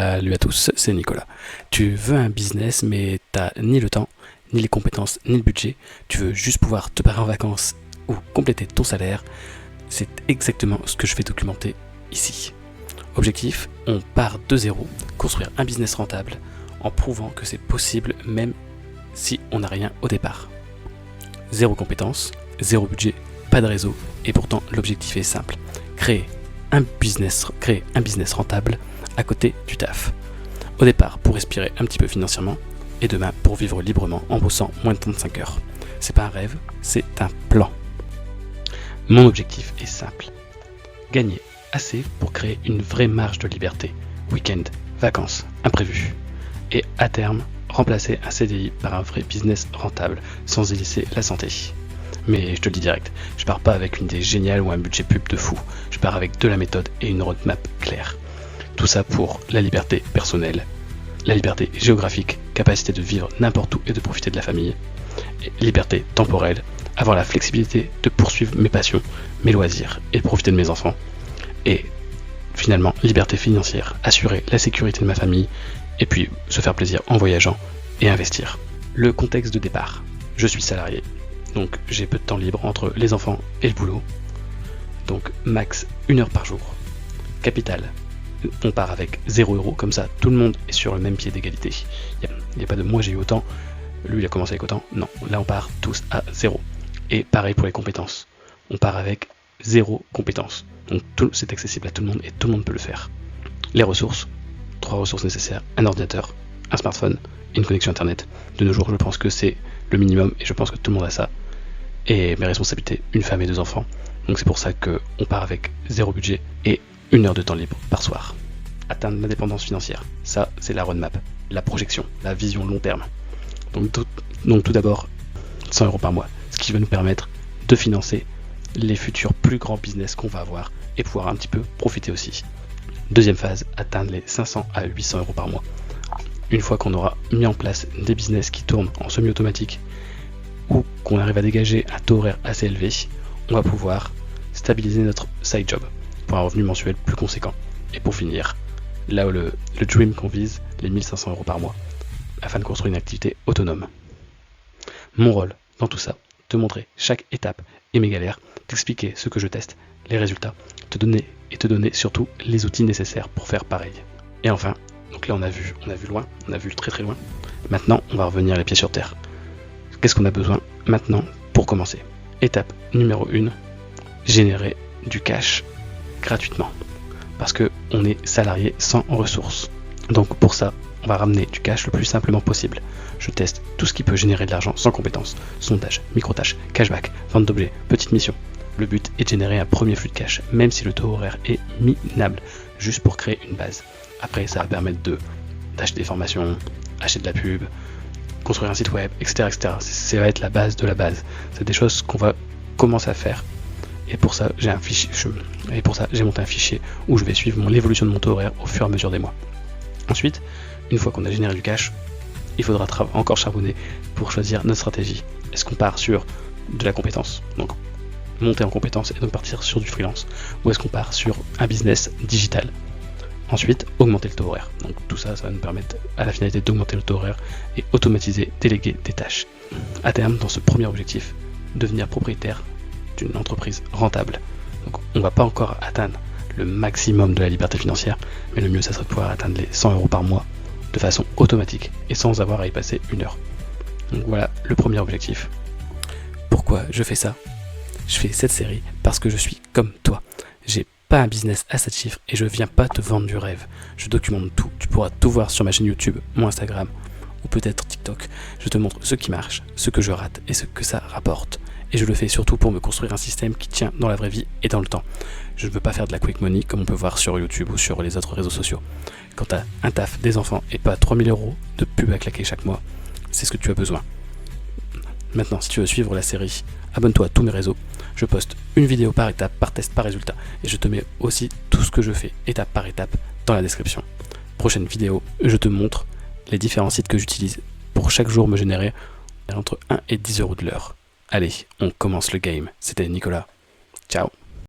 Salut à tous, c'est Nicolas. Tu veux un business mais t'as ni le temps, ni les compétences, ni le budget. Tu veux juste pouvoir te barrer en vacances ou compléter ton salaire. C'est exactement ce que je vais documenter ici. Objectif, on part de zéro, construire un business rentable en prouvant que c'est possible même si on n'a rien au départ. Zéro compétence, zéro budget, pas de réseau et pourtant l'objectif est simple. Créer un business rentable à côté du taf. Au départ pour respirer un petit peu financièrement et demain pour vivre librement en bossant moins de 35 heures. C'est pas un rêve, c'est un plan. Mon objectif est simple. Gagner assez pour créer une vraie marge de liberté. Week-end, vacances, imprévus. Et à terme, remplacer un CDI par un vrai business rentable sans y laisser la santé. Mais je te le dis direct, je pars pas avec une idée géniale ou un budget pub de fou. Je pars avec de la méthode et une roadmap claire. Tout ça pour la liberté personnelle, la liberté géographique, capacité de vivre n'importe où et de profiter de la famille, et liberté temporelle, avoir la flexibilité de poursuivre mes passions, mes loisirs et de profiter de mes enfants, et finalement liberté financière, assurer la sécurité de ma famille et puis se faire plaisir en voyageant et investir. Le contexte de départ, je suis salarié, donc j'ai peu de temps libre entre les enfants et le boulot, donc max 1 heure par jour. Capital, on part avec 0 €, comme ça tout le monde est sur le même pied d'égalité. Il n'y a pas de moi j'ai eu autant, lui il a commencé avec autant, non, là on part tous à 0. Et pareil pour les compétences, on part avec 0 compétences. Donc c'est accessible à tout le monde et tout le monde peut le faire. Les ressources, 3 ressources nécessaires, un ordinateur, un smartphone et une connexion internet. De nos jours je pense que c'est le minimum et je pense que tout le monde a ça. Et mes responsabilités, une femme et 2 enfants. Donc c'est pour ça qu'on part avec 0 budget et 1 heure de temps libre par soir. Atteindre l'indépendance financière, ça c'est la roadmap, la projection, la vision long terme. Donc tout d'abord, 100 € par mois, ce qui va nous permettre de financer les futurs plus grands business qu'on va avoir et pouvoir un petit peu profiter aussi. Deuxième phase, atteindre les 500 à 800 € par mois. Une fois qu'on aura mis en place des business qui tournent en semi-automatique ou qu'on arrive à dégager un taux horaire assez élevé, on va pouvoir stabiliser notre side job pour un revenu mensuel plus conséquent. Et pour finir, là où le dream qu'on vise, les 1500 € par mois, afin de construire une activité autonome. Mon rôle dans tout ça, te montrer chaque étape et mes galères, t'expliquer ce que je teste, les résultats, te donner surtout les outils nécessaires pour faire pareil. Et enfin, donc là on a vu loin, on a vu très très loin. Maintenant, on va revenir les pieds sur terre. Qu'est-ce qu'on a besoin maintenant pour commencer? Étape numéro 1, générer du cash gratuitement. Parce que on est salarié sans ressources. Donc pour ça, on va ramener du cash le plus simplement possible. Je teste tout ce qui peut générer de l'argent sans compétences. Sondage, micro-tâches, cashback, vente d'objets, petites missions. Le but est de générer un premier flux de cash, même si le taux horaire est minable, juste pour créer une base. Après, ça va permettre d'acheter des formations, acheter de la pub, construire un site web, etc. etc. Ça va être la base de la base. C'est des choses qu'on va commencer à faire. Et pour ça, j'ai monté un fichier où je vais suivre l'évolution de mon taux horaire au fur et à mesure des mois. Ensuite, une fois qu'on a généré du cash, il faudra encore charbonner pour choisir notre stratégie. Est-ce qu'on part sur de la compétence, donc monter en compétence et donc partir sur du freelance, ou est-ce qu'on part sur un business digital? Ensuite, augmenter le taux horaire. Donc tout ça, ça va nous permettre à la finalité d'augmenter le taux horaire et automatiser, déléguer des tâches. À terme, dans ce premier objectif, devenir propriétaire d'une entreprise rentable. Donc on ne va pas encore atteindre le maximum de la liberté financière, mais le mieux ça serait de pouvoir atteindre les 100 € par mois de façon automatique et sans avoir à y passer 1 heure. Donc voilà le premier objectif. Pourquoi je fais ça? Je fais cette série parce que je suis comme toi. J'ai pas un business à 7 chiffres et je viens pas te vendre du rêve. Je documente tout. Tu pourras tout voir sur ma chaîne YouTube, mon Instagram ou peut-être TikTok. Je te montre ce qui marche, ce que je rate et ce que ça rapporte. Et je le fais surtout pour me construire un système qui tient dans la vraie vie et dans le temps. Je ne veux pas faire de la quick money comme on peut voir sur YouTube ou sur les autres réseaux sociaux. Quand tu as un taf, des enfants et pas 3000 € de pub à claquer chaque mois, c'est ce que tu as besoin. Maintenant, si tu veux suivre la série, abonne-toi à tous mes réseaux. Je poste une vidéo par étape, par test, par résultat. Et je te mets aussi tout ce que je fais, étape par étape, dans la description. Prochaine vidéo, je te montre les différents sites que j'utilise pour chaque jour me générer entre 1 et 10 € de l'heure. Allez, on commence le game. C'était Nicolas. Ciao.